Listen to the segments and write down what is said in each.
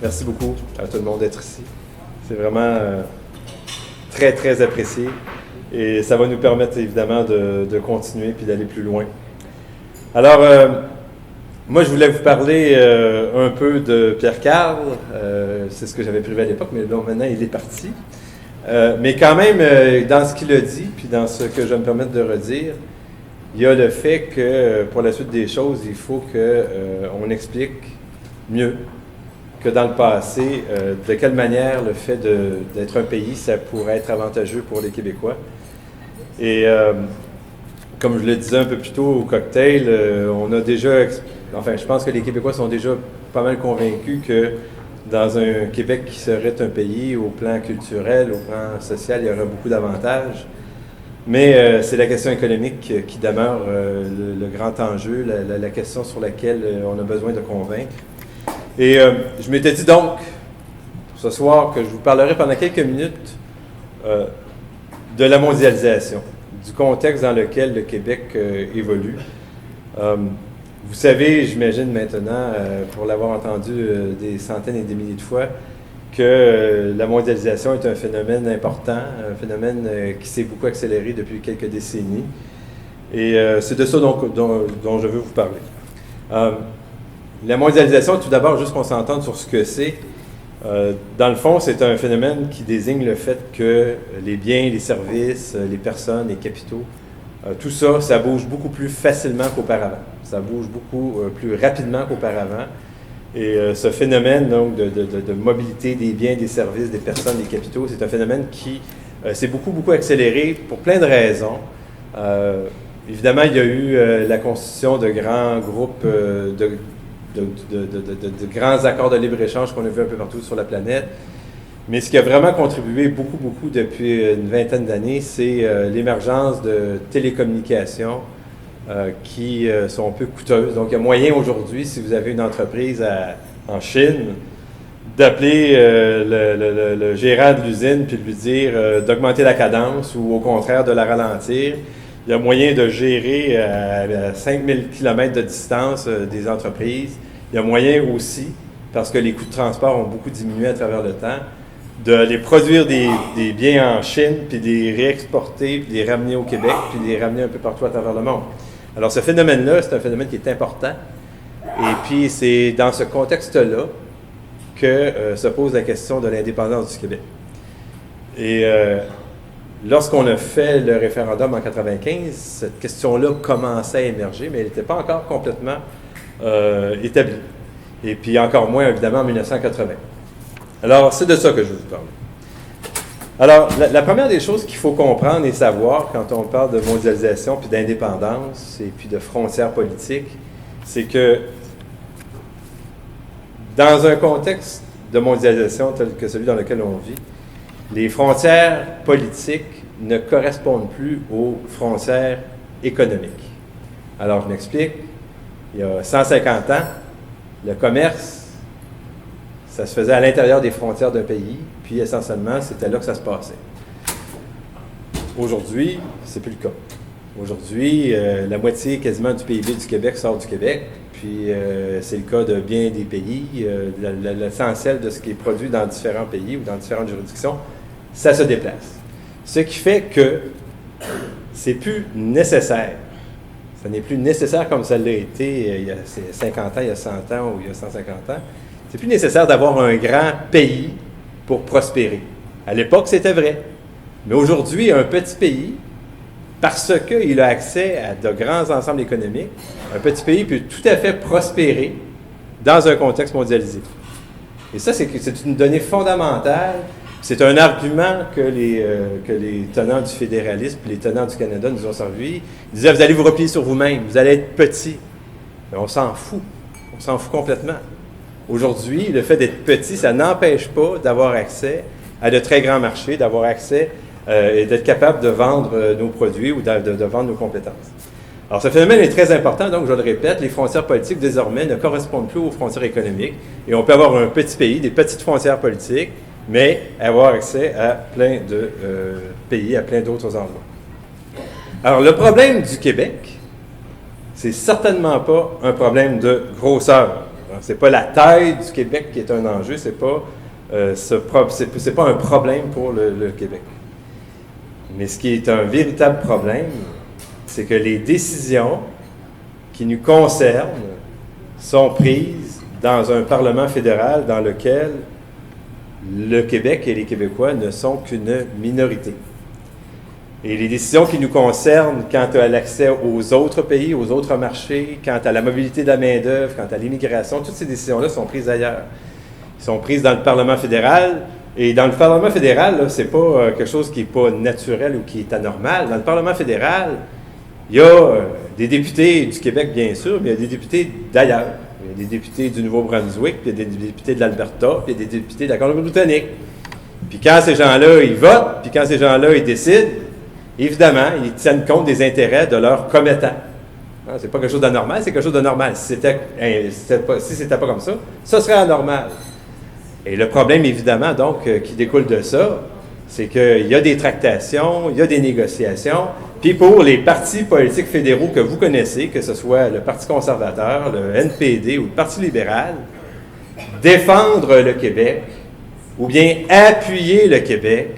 Merci beaucoup à tout le monde d'être ici. C'est vraiment très, très apprécié. Et ça va nous permettre évidemment de continuer puis d'aller plus loin. Alors, moi, je voulais vous parler un peu de Pierre Carl. C'est ce que j'avais prévu à l'époque, mais bon, maintenant, il est parti. Mais quand même, dans ce qu'il a dit, puis dans ce que je vais me permettre de redire, il y a le fait que, pour la suite des choses, il faut qu'on explique mieux que dans le passé, de quelle manière le fait d'être un pays, ça pourrait être avantageux pour les Québécois. Et comme je le disais un peu plus tôt au cocktail, on a déjà, enfin, je pense que les Québécois sont déjà pas mal convaincus que dans un Québec qui serait un pays, au plan culturel, au plan social, il y aurait beaucoup d'avantages. Mais c'est la question économique qui demeure le grand enjeu, la question sur laquelle on a besoin de convaincre. Et je m'étais dit donc, ce soir, que je vous parlerai pendant quelques minutes de la mondialisation, du contexte dans lequel le Québec évolue. Vous savez, j'imagine maintenant, pour l'avoir entendu des centaines et des milliers de fois, que la mondialisation est un phénomène important, un phénomène qui s'est beaucoup accéléré depuis quelques décennies. Et c'est de ça dont je veux vous parler. La mondialisation, tout d'abord, juste qu'on s'entende sur ce que c'est. Dans le fond, c'est un phénomène qui désigne le fait que les biens, les services, les personnes, les capitaux, tout ça, ça bouge beaucoup plus facilement qu'auparavant. Ça bouge beaucoup plus rapidement qu'auparavant. Et ce phénomène donc, de mobilité des biens, des services, des personnes, des capitaux, c'est un phénomène qui s'est beaucoup accéléré pour plein de raisons. Évidemment, il y a eu la constitution de grands groupes de grands accords de libre-échange qu'on a vus un peu partout sur la planète. Mais ce qui a vraiment contribué beaucoup depuis une vingtaine d'années, c'est l'émergence de télécommunications qui sont un peu coûteuses. Donc, il y a moyen aujourd'hui, si vous avez une entreprise en Chine, d'appeler le gérant de l'usine puis de lui dire d'augmenter la cadence ou au contraire de la ralentir. Il y a moyen de gérer à 5000 km de distance des entreprises. Il y a moyen aussi, parce que les coûts de transport ont beaucoup diminué à travers le temps, de les produire des biens en Chine, puis de les réexporter, puis de les ramener au Québec, puis de les ramener un peu partout à travers le monde. Alors ce phénomène-là, c'est un phénomène qui est important. Et puis c'est dans ce contexte-là que se pose la question de l'indépendance du Québec. Et lorsqu'on a fait le référendum en 1995, cette question-là commençait à émerger, mais elle n'était pas encore complètement établie. Et puis encore moins, évidemment, en 1980. Alors, c'est de ça que je veux vous parler. Alors, la première des choses qu'il faut comprendre et savoir quand on parle de mondialisation, puis d'indépendance, et puis de frontières politiques, c'est que dans un contexte de mondialisation tel que celui dans lequel on vit, les frontières politiques ne correspondent plus aux frontières économiques. Alors, je m'explique. Il y a 150 ans, le commerce, ça se faisait à l'intérieur des frontières d'un pays, puis essentiellement, c'était là que ça se passait. Aujourd'hui, c'est plus le cas. Aujourd'hui, la moitié quasiment du PIB du Québec sort du Québec, puis c'est le cas de bien des pays. L'essentiel de ce qui est produit dans différents pays ou dans différentes juridictions, ça se déplace. Ce qui fait que c'est plus nécessaire. Ça n'est plus nécessaire comme ça l'a été il y a 50 ans, il y a 100 ans ou il y a 150 ans. C'est plus nécessaire d'avoir un grand pays pour prospérer. À l'époque, c'était vrai. Mais aujourd'hui, un petit pays, parce qu'il a accès à de grands ensembles économiques, un petit pays peut tout à fait prospérer dans un contexte mondialisé. Et ça, c'est une donnée fondamentale. C'est un argument que les tenants du fédéralisme et les tenants du Canada nous ont servi. Ils disaient, vous allez vous replier sur vous-même, vous allez être petit. Mais on s'en fout. On s'en fout complètement. Aujourd'hui, le fait d'être petit, ça n'empêche pas d'avoir accès à de très grands marchés, d'avoir accès et d'être capable de vendre nos produits ou de vendre nos compétences. Alors, ce phénomène est très important, donc je le répète, les frontières politiques désormais ne correspondent plus aux frontières économiques et on peut avoir un petit pays, des petites frontières politiques, mais avoir accès à plein de pays, à plein d'autres endroits. Alors, le problème du Québec, c'est certainement pas un problème de grosseur. Ce n'est pas la taille du Québec qui est un enjeu, ce n'est pas, c'est pas un problème pour le Québec. Mais ce qui est un véritable problème, c'est que les décisions qui nous concernent sont prises dans un Parlement fédéral dans lequel le Québec et les Québécois ne sont qu'une minorité. Et les décisions qui nous concernent quant à l'accès aux autres pays, aux autres marchés, quant à la mobilité de la main-d'œuvre, quant à l'immigration, toutes ces décisions-là sont prises ailleurs. Elles sont prises dans le Parlement fédéral. Et dans le Parlement fédéral, ce n'est pas quelque chose qui n'est pas naturel ou qui est anormal. Dans le Parlement fédéral, il y a des députés du Québec, bien sûr, mais il y a des députés d'ailleurs. Il y a des députés du Nouveau-Brunswick, puis il y a des députés de l'Alberta, puis il y a des députés de la Colombie-Britannique. Puis quand ces gens-là, ils votent, puis quand ces gens-là, ils décident, évidemment, ils tiennent compte des intérêts de leurs commettants. Ce n'est pas quelque chose d'anormal, c'est quelque chose de normal. Si c'était pas comme ça, ça serait anormal. Et le problème, évidemment, donc, qui découle de ça, c'est qu'il y a des tractations, il y a des négociations, puis pour les partis politiques fédéraux que vous connaissez, que ce soit le Parti conservateur, le NPD ou le Parti libéral, défendre le Québec ou bien appuyer le Québec,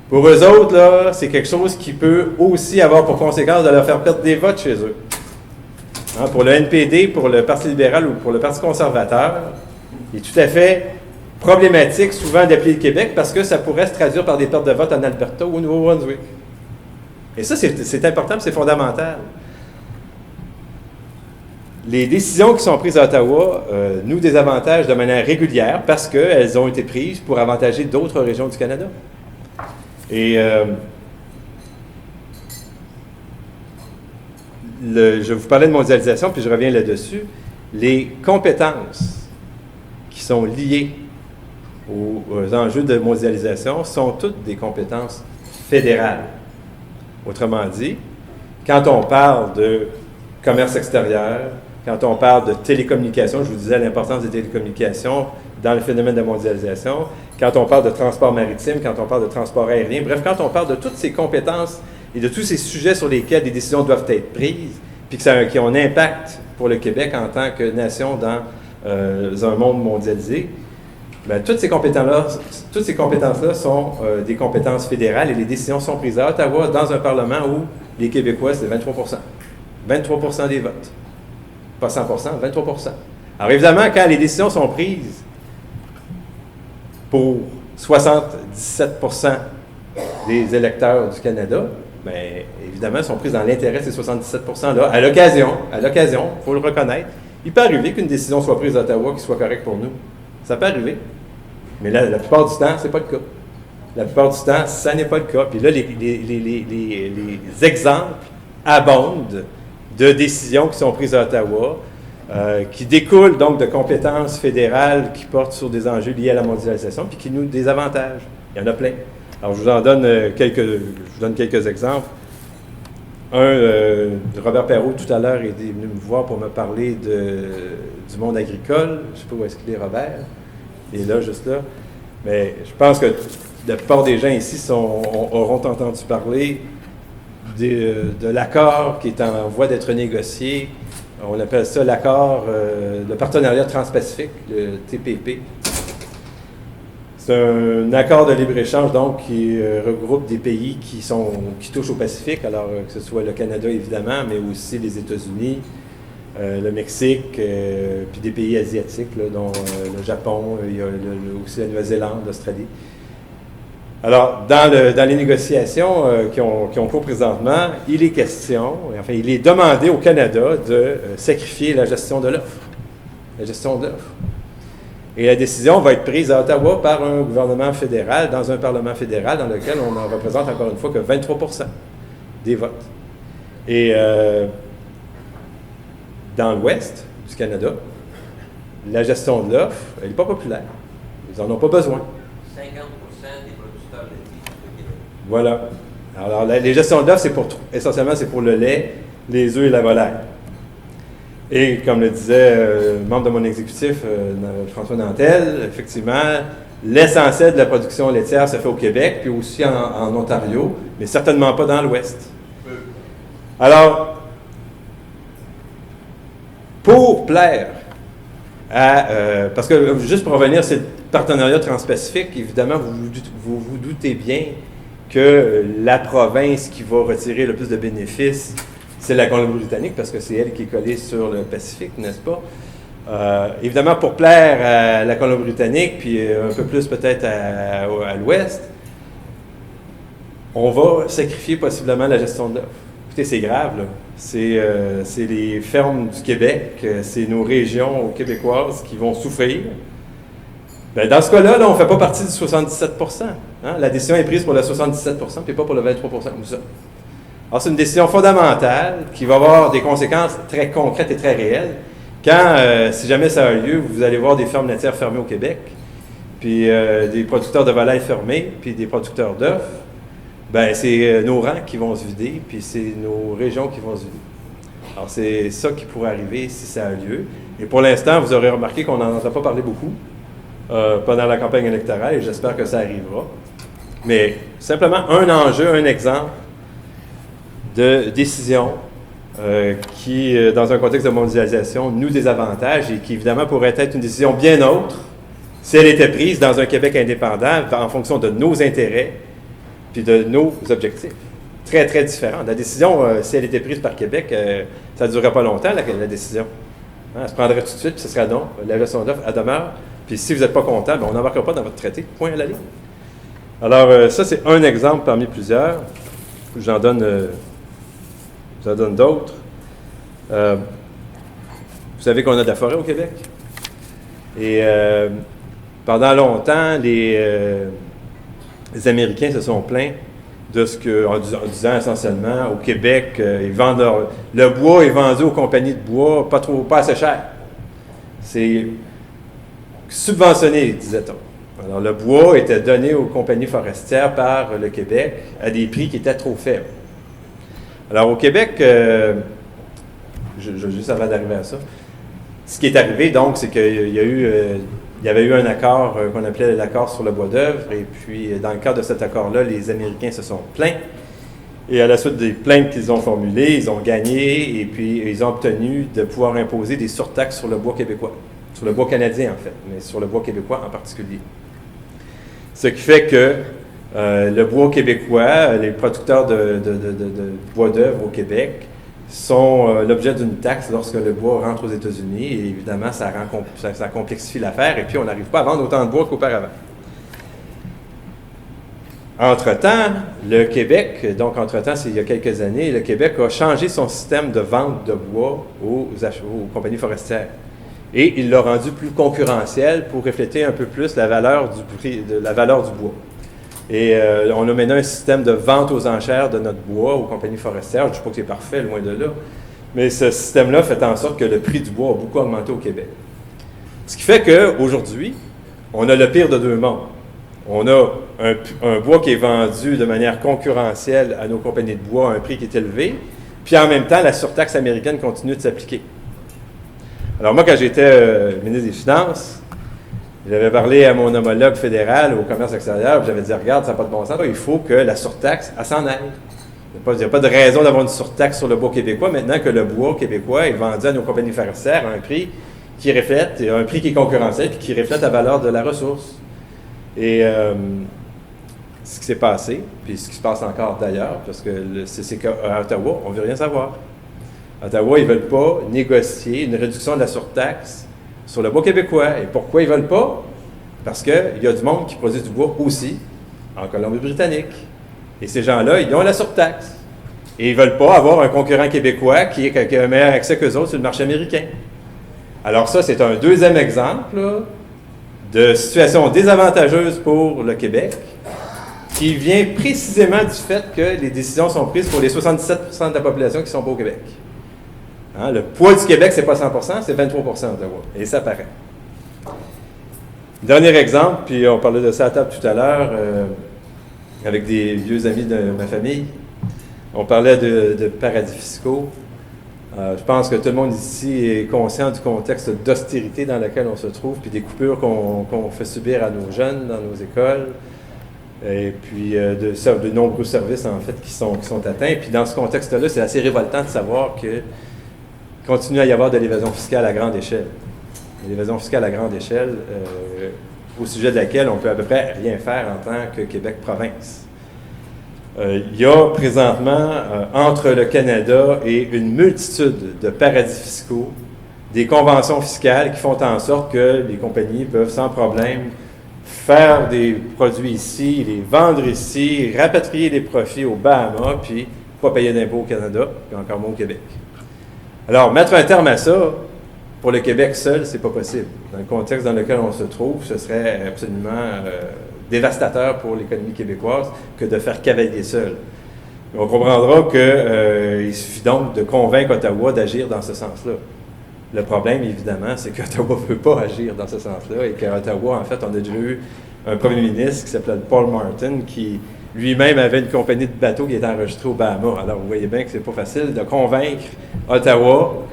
pour eux autres, là, c'est quelque chose qui peut aussi avoir pour conséquence de leur faire perdre des votes chez eux. Pour le NPD, pour le Parti libéral ou pour le Parti conservateur, il est tout à fait problématique souvent d'appuyer le Québec parce que ça pourrait se traduire par des pertes de vote en Alberta ou au Nouveau-Brunswick. Et ça, c'est important, c'est fondamental. Les décisions qui sont prises à Ottawa nous désavantagent de manière régulière parce qu'elles ont été prises pour avantager d'autres régions du Canada. Et je vous parlais de mondialisation, puis je reviens là-dessus. Les compétences qui sont liées aux enjeux de mondialisation sont toutes des compétences fédérales. Autrement dit, quand on parle de commerce extérieur, quand on parle de télécommunications, je vous disais l'importance des télécommunications dans le phénomène de mondialisation, quand on parle de transport maritime, quand on parle de transport aérien, bref, quand on parle de toutes ces compétences et de tous ces sujets sur lesquels des décisions doivent être prises, puis qui ont un impact pour le Québec en tant que nation dans un monde mondialisé, bien, toutes ces compétences-là sont des compétences fédérales et les décisions sont prises à Ottawa dans un Parlement où les Québécois, c'est 23 23 des votes. Pas 100 23 Alors évidemment, quand les décisions sont prises pour 77 des électeurs du Canada, bien, évidemment, elles sont prises dans l'intérêt de ces 77 %-là. À l'occasion, il faut le reconnaître, il peut arriver qu'une décision soit prise à Ottawa qui soit correcte pour nous. Ça peut arriver. Mais la plupart du temps, ce n'est pas le cas. La plupart du temps, ça n'est pas le cas. Puis là, les exemples abondent de décisions qui sont prises à Ottawa, qui découlent donc de compétences fédérales qui portent sur des enjeux liés à la mondialisation, puis qui nous désavantagent. Il y en a plein. Alors, je vous en donne quelques exemples. Robert Perrault, tout à l'heure, est venu me voir pour me parler du monde agricole. Je ne sais pas où est-ce qu'il est, Robert. Il est là, juste là. Mais je pense que la plupart des gens ici auront entendu parler de l'accord qui est en voie d'être négocié. On appelle ça l'accord, le partenariat transpacifique, le TPP. C'est un accord de libre-échange, donc, qui regroupe des pays qui touchent au Pacifique, alors que ce soit le Canada, évidemment, mais aussi les États-Unis, le Mexique, puis des pays asiatiques, là, dont le Japon, il y a aussi la Nouvelle-Zélande, l'Australie. Alors, dans les négociations qui ont cours présentement, il est question, enfin, il est demandé au Canada de sacrifier la gestion de l'offre. La gestion de l'offre. Et la décision va être prise à Ottawa par un gouvernement fédéral, dans un Parlement fédéral, dans lequel on en représente encore une fois que 23 des votes. Et dans l'ouest du Canada, la gestion de l'offre, elle n'est pas populaire. Ils n'en ont pas besoin. 50% des producteurs laitiers du Québec. Voilà. Alors, les gestions de l'offre, essentiellement, c'est pour le lait, les œufs et la volaille. Et comme le disait membre de mon exécutif, François Nantel, effectivement, l'essentiel de la production laitière se fait au Québec, puis aussi en Ontario, mais certainement pas dans l'Ouest. Alors, pour plaire parce que, juste pour revenir, c'est le partenariat transpacifique, évidemment, vous vous doutez bien que la province qui va retirer le plus de bénéfices, c'est la Colombie-Britannique, parce que c'est elle qui est collée sur le Pacifique, n'est-ce pas? Évidemment, pour plaire à la Colombie-Britannique, puis un peu plus peut-être à l'ouest, on va sacrifier possiblement la gestion de l'offre. Écoutez, c'est grave, là. C'est les fermes du Québec, c'est nos régions québécoises qui vont souffrir. Bien, dans ce cas-là, on ne fait pas partie du 77 hein? La décision est prise pour le 77 puis pas pour le 23 comme ça. Alors, c'est une décision fondamentale qui va avoir des conséquences très concrètes et très réelles. Quand, si jamais ça a lieu, vous allez voir des fermes laitières fermées au Québec, puis des producteurs de volailles fermés, puis des producteurs d'œufs, bien, c'est nos rangs qui vont se vider, puis c'est nos régions qui vont se vider. Alors, c'est ça qui pourrait arriver si ça a lieu. Et pour l'instant, vous aurez remarqué qu'on n'en entend pas parler beaucoup pendant la campagne électorale, et j'espère que ça arrivera. Mais simplement un enjeu, un exemple de décision qui, dans un contexte de mondialisation, nous désavantage et qui, évidemment, pourrait être une décision bien autre si elle était prise dans un Québec indépendant en fonction de nos intérêts puis de nos objectifs. Très, très différent. La décision, si elle était prise par Québec, ça ne durerait pas longtemps, la décision. Hein, elle se prendrait tout de suite, puis ce serait non. La gestion d'offre, elle demeure. Puis si vous n'êtes pas content, bien, on n'embarquera pas dans votre traité. Point à la ligne. Alors, ça, c'est un exemple parmi plusieurs. J'en donne d'autres. Vous savez qu'on a de la forêt au Québec. Et pendant longtemps, les Américains se sont plaints de ce que, en disant essentiellement, au Québec, ils vendent le bois est vendu aux compagnies de bois pas assez cher. C'est subventionné, disait-on. Alors, le bois était donné aux compagnies forestières par le Québec à des prix qui étaient trop faibles. Alors, au Québec, juste avant d'arriver à ça, ce qui est arrivé, donc, c'est qu'il y avait eu un accord qu'on appelait l'accord sur le bois d'œuvre, et puis, dans le cadre de cet accord-là, les Américains se sont plaints, et à la suite des plaintes qu'ils ont formulées, ils ont gagné, et puis ils ont obtenu de pouvoir imposer des surtaxes sur le bois québécois, sur le bois canadien, en fait, mais sur le bois québécois en particulier. Ce qui fait que le bois québécois, les producteurs de bois d'œuvre au Québec sont l'objet d'une taxe lorsque le bois rentre aux États-Unis. Et évidemment, ça complexifie l'affaire et puis on n'arrive pas à vendre autant de bois qu'auparavant. Entre-temps, le Québec, donc entre-temps, c'est il y a quelques années, le Québec a changé son système de vente de bois aux compagnies forestières. Et il l'a rendu plus concurrentiel pour refléter un peu plus la valeur du bois. Et on a maintenant un système de vente aux enchères de notre bois aux compagnies forestières. Je ne dis pas que c'est parfait, loin de là. Mais ce système-là fait en sorte que le prix du bois a beaucoup augmenté au Québec. Ce qui fait qu'aujourd'hui, on a le pire de deux mondes. On a un bois qui est vendu de manière concurrentielle à nos compagnies de bois à un prix qui est élevé, puis en même temps, la surtaxe américaine continue de s'appliquer. Alors moi, quand j'étais ministre des Finances, j'avais parlé à mon homologue fédéral au commerce extérieur, puis j'avais dit, regarde, ça n'a pas de bon sens, il faut que la surtaxe, elle s'en aille. Il n'y a pas de raison d'avoir une surtaxe sur le bois québécois maintenant que le bois québécois est vendu à nos compagnies forestières à un prix qui reflète, un prix qui est concurrentiel, puis qui reflète la valeur de la ressource. Et ce qui s'est passé, puis ce qui se passe encore d'ailleurs, parce que c'est qu'à Ottawa, on ne veut rien savoir. À Ottawa, ils ne veulent pas négocier une réduction de la surtaxe sur le bois québécois. Et pourquoi ils ne veulent pas? Parce qu'il y a du monde qui produit du bois aussi en Colombie-Britannique. Et ces gens-là, ils ont la surtaxe. Et ils ne veulent pas avoir un concurrent québécois qui a un meilleur accès qu'eux autres sur le marché américain. Alors ça, c'est un deuxième exemple là, de situation désavantageuse pour le Québec qui vient précisément du fait que les décisions sont prises pour les 77 % de la population qui ne sont pas au Québec. Hein, le poids du Québec, ce n'est pas 100 %, c'est 23 % d'Ottawa. Et ça paraît. Dernier exemple, puis on parlait de ça à table tout à l'heure avec des vieux amis de ma famille. On parlait de paradis fiscaux. Je pense que tout le monde ici est conscient du contexte d'austérité dans lequel on se trouve, puis des coupures qu'on fait subir à nos jeunes dans nos écoles, et puis de nombreux services, en fait, qui sont atteints. Puis dans ce contexte-là, c'est assez révoltant de savoir que continue à y avoir de l'évasion fiscale à grande échelle. l'évasion fiscale à grande échelle, au sujet de laquelle on peut à peu près rien faire en tant que Québec-province. Il y a présentement, entre le Canada et une multitude de paradis fiscaux, des conventions fiscales qui font en sorte que les compagnies peuvent sans problème faire des produits ici, les vendre ici, rapatrier les profits aux Bahamas, puis pas payer d'impôts au Canada, puis encore moins au Québec. Alors, mettre un terme à ça, pour le Québec seul, c'est pas possible. Dans le contexte dans lequel on se trouve, ce serait absolument dévastateur pour l'économie québécoise que de faire cavalier seul. On comprendra qu'il suffit donc de convaincre Ottawa d'agir dans ce sens-là. Le problème, évidemment, c'est qu'Ottawa ne veut pas agir dans ce sens-là et qu'à Ottawa, en fait, on a déjà eu un premier ministre qui s'appelait Paul Martin, qui lui-même avait une compagnie de bateaux qui était enregistrée aux Bahamas. Alors, vous voyez bien que c'est pas facile de convaincre Ottawa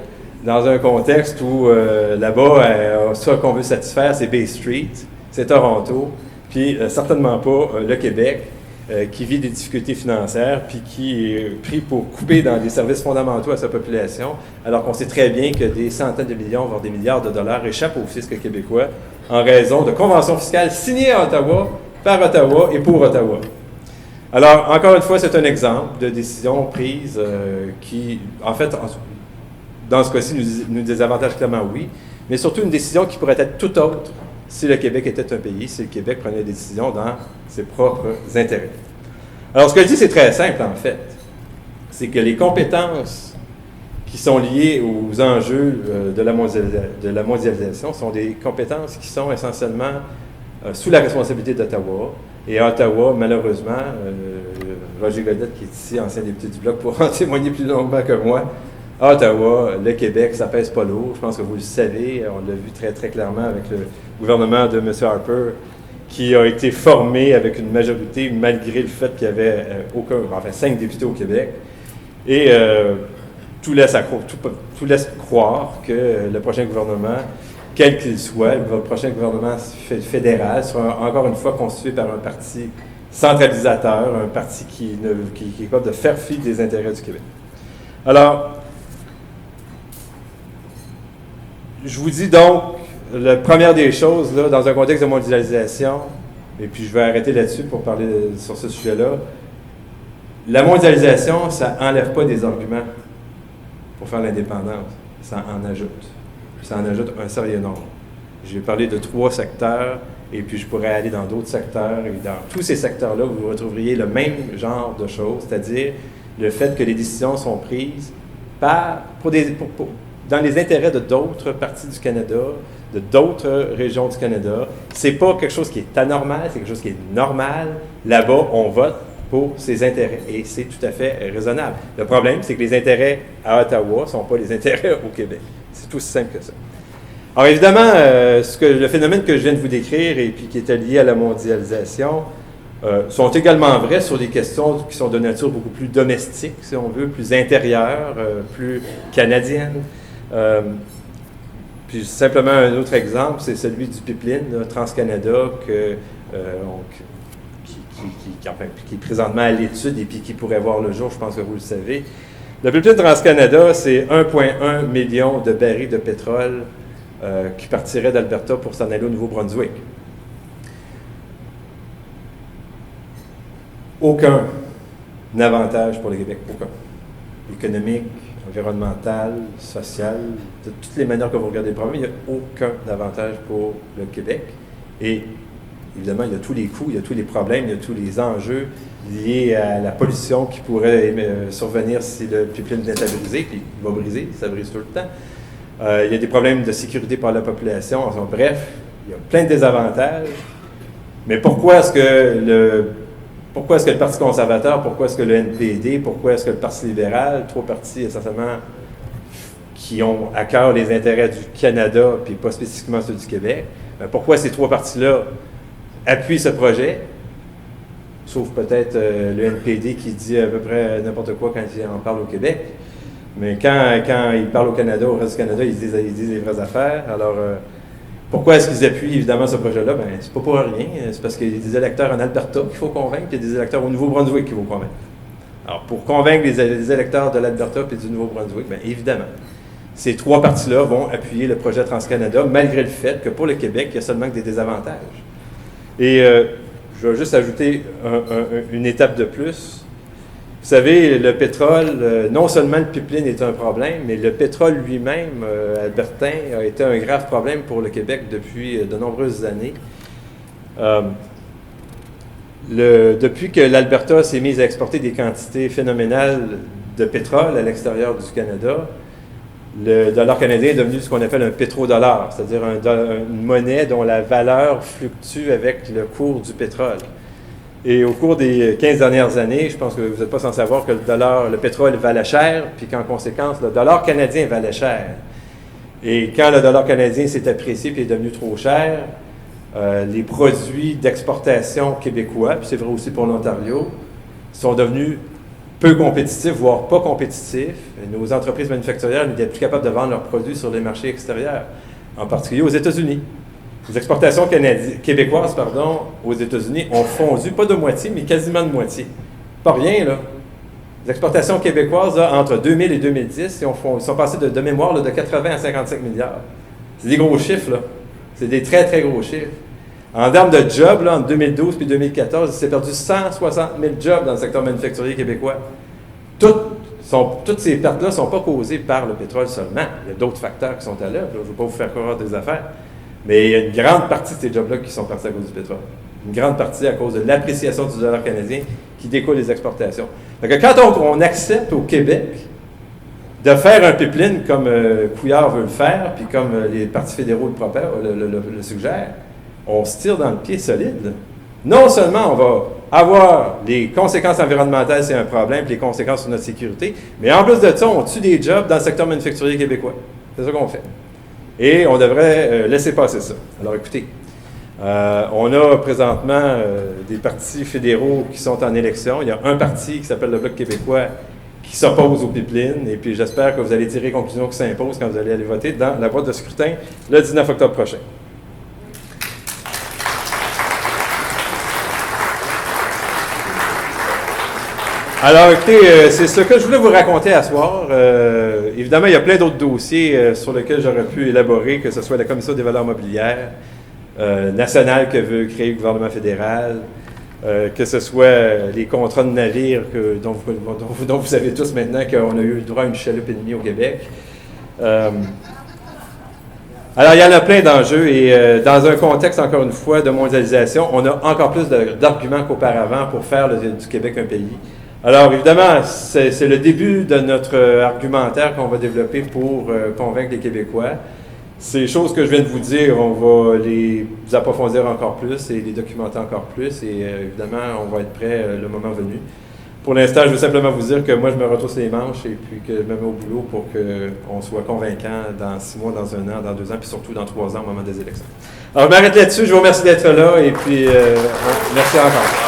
dans un contexte où là-bas, ce qu'on veut satisfaire, c'est Bay Street, c'est Toronto, puis certainement pas le Québec, qui vit des difficultés financières, puis qui est pris pour couper dans des services fondamentaux à sa population, alors qu'on sait très bien que des centaines de millions, voire des milliards de dollars échappent au fisc québécois en raison de conventions fiscales signées à Ottawa, par Ottawa et pour Ottawa. Alors, encore une fois, c'est un exemple de décision prise qui, en fait, dans ce cas-ci, nous désavantage clairement, oui, mais surtout une décision qui pourrait être tout autre si le Québec était un pays, si le Québec prenait des décisions dans ses propres intérêts. Alors, ce que je dis, c'est très simple, en fait. C'est que les compétences qui sont liées aux enjeux de la mondialisation sont des compétences qui sont essentiellement sous la responsabilité d'Ottawa. Et à Ottawa, malheureusement, Roger Godette, qui est ici, ancien député du Bloc, pour en témoigner plus longuement que moi, à Ottawa, le Québec, ça pèse pas lourd. Je pense que vous le savez. On l'a vu très, très clairement avec le gouvernement de M. Harper, qui a été formé avec une majorité, malgré le fait qu'il y avait 5 députés au Québec. Et tout laisse croire que le prochain gouvernement, quel qu'il soit, le prochain gouvernement fédéral sera encore une fois constitué par un parti centralisateur, un parti qui est capable de faire fi des intérêts du Québec. Alors, je vous dis donc, la première des choses, là, dans un contexte de mondialisation, et puis je vais arrêter là-dessus pour parler sur ce sujet-là, la mondialisation, ça n'enlève pas des arguments pour faire l'indépendance, ça en ajoute. Ça en ajoute un sérieux nombre. Je vais parler de 3 secteurs, et puis je pourrais aller dans d'autres secteurs, et dans tous ces secteurs-là, vous retrouveriez le même genre de choses, c'est-à-dire le fait que les décisions sont prises dans les intérêts de d'autres parties du Canada, de d'autres régions du Canada. C'est pas quelque chose qui est anormal, c'est quelque chose qui est normal. Là-bas, on vote pour ses intérêts et c'est tout à fait raisonnable. Le problème, c'est que les intérêts à Ottawa ne sont pas les intérêts au Québec. C'est tout aussi simple que ça. Alors évidemment, le phénomène que je viens de vous décrire et puis qui est lié à la mondialisation sont également vrais sur des questions qui sont de nature beaucoup plus domestique, si on veut, plus intérieure, plus canadienne. Puis simplement un autre exemple, c'est celui du pipeline là, TransCanada qui est présentement à l'étude et puis qui pourrait voir le jour, je pense que vous le savez. Le pipeline TransCanada, c'est 1,1 million de barils de pétrole qui partirait d'Alberta pour s'en aller au Nouveau-Brunswick. Aucun avantage pour le Québec, aucun. Économique, environnemental, social, de toutes les manières que vous regardez le problème, il n'y a aucun avantage pour le Québec. Et évidemment, il y a tous les coûts, il y a tous les problèmes, il y a tous les enjeux liés à la pollution qui pourrait survenir si le pipeline venait à briser, puis il va briser, ça brise tout le temps. Il y a des problèmes de sécurité par la population. Bref, il y a plein de désavantages. Mais pourquoi est-ce que le Parti conservateur, pourquoi est-ce que le NPD, pourquoi est-ce que le Parti libéral, 3 partis essentiellement qui ont à cœur les intérêts du Canada, puis pas spécifiquement ceux du Québec, pourquoi ces 3 partis-là appuient ce projet, sauf peut-être le NPD qui dit à peu près n'importe quoi quand il en parle au Québec, mais quand il parle au Canada, au reste du Canada, ils disent les vraies affaires. Alors, pourquoi est-ce qu'ils appuient évidemment ce projet-là? Bien, c'est pas pour rien. C'est parce qu'il y a des électeurs en Alberta qu'il faut convaincre, puis il y a des électeurs au Nouveau-Brunswick qu'il faut convaincre. Alors, pour convaincre les électeurs de l'Alberta et du Nouveau-Brunswick, bien évidemment, ces trois parties-là vont appuyer le projet TransCanada, malgré le fait que pour le Québec, il y a seulement que des désavantages. Et je vais juste ajouter une étape de plus. Vous savez, le pétrole, non seulement le pipeline est un problème, mais le pétrole lui-même, albertain, a été un grave problème pour le Québec depuis de nombreuses années. Depuis que l'Alberta s'est mise à exporter des quantités phénoménales de pétrole à l'extérieur du Canada, le dollar canadien est devenu ce qu'on appelle un pétrodollar, c'est-à-dire une monnaie dont la valeur fluctue avec le cours du pétrole. Et au cours des 15 dernières années, je pense que vous n'êtes pas sans savoir que le pétrole valait cher, puis qu'en conséquence, le dollar canadien valait cher. Et quand le dollar canadien s'est apprécié et est devenu trop cher, les produits d'exportation québécois, puis c'est vrai aussi pour l'Ontario, sont devenus peu compétitifs, voire pas compétitifs. Et nos entreprises manufacturières n'étaient plus capables de vendre leurs produits sur les marchés extérieurs, en particulier aux États-Unis. Les exportations québécoises aux États-Unis ont fondu, pas de moitié, mais quasiment de moitié. Pas rien, là. Les exportations québécoises, là, entre 2000 et 2010, ils sont passées de mémoire là, de 80 à 55 milliards. C'est des gros chiffres, là. C'est des très, très gros chiffres. En termes de jobs, là, entre 2012 et 2014, il s'est perdu 160 000 jobs dans le secteur manufacturier québécois. Toutes ces pertes-là ne sont pas causées par le pétrole seulement. Il y a d'autres facteurs qui sont à l'œuvre. Je ne veux pas vous faire croire des affaires. Mais il y a une grande partie de ces jobs-là qui sont partis à cause du pétrole. Une grande partie à cause de l'appréciation du dollar canadien qui découle des exportations. Donc, quand on accepte au Québec de faire un pipeline comme Couillard veut le faire, puis comme les partis fédéraux le suggèrent, on se tire dans le pied solide. Non seulement on va avoir les conséquences environnementales, c'est un problème, puis les conséquences sur notre sécurité, mais en plus de ça, on tue des jobs dans le secteur manufacturier québécois. C'est ça qu'on fait. Et on devrait laisser passer ça. Alors écoutez, on a présentement des partis fédéraux qui sont en élection. Il y a un parti qui s'appelle le Bloc québécois qui s'oppose au pipeline. Et puis j'espère que vous allez tirer les conclusions qui s'imposent quand vous allez aller voter dans la boîte de scrutin le 19 octobre prochain. Alors, écoutez, c'est ce que je voulais vous raconter à ce soir. Évidemment, il y a plein d'autres dossiers sur lesquels j'aurais pu élaborer, que ce soit la Commission des valeurs mobilières nationale que veut créer le gouvernement fédéral, que ce soit les contrats de navires dont vous savez tous maintenant qu'on a eu le droit à une chaloupe et demie au Québec. Alors, il y en a plein d'enjeux et dans un contexte, encore une fois, de mondialisation, on a encore plus d'arguments qu'auparavant pour faire du Québec un pays. Alors, évidemment, c'est le début de notre argumentaire qu'on va développer pour convaincre les Québécois. Ces choses que je viens de vous dire, on va les approfondir encore plus et les documenter encore plus. Et évidemment, on va être prêt le moment venu. Pour l'instant, je veux simplement vous dire que moi, je me retrousse les manches et puis que je me mets au boulot pour qu'on soit convaincant dans 6 mois, dans 1 an, dans 2 ans, puis surtout dans 3 ans au moment des élections. Alors, je m'arrête là-dessus. Je vous remercie d'être là et puis merci encore.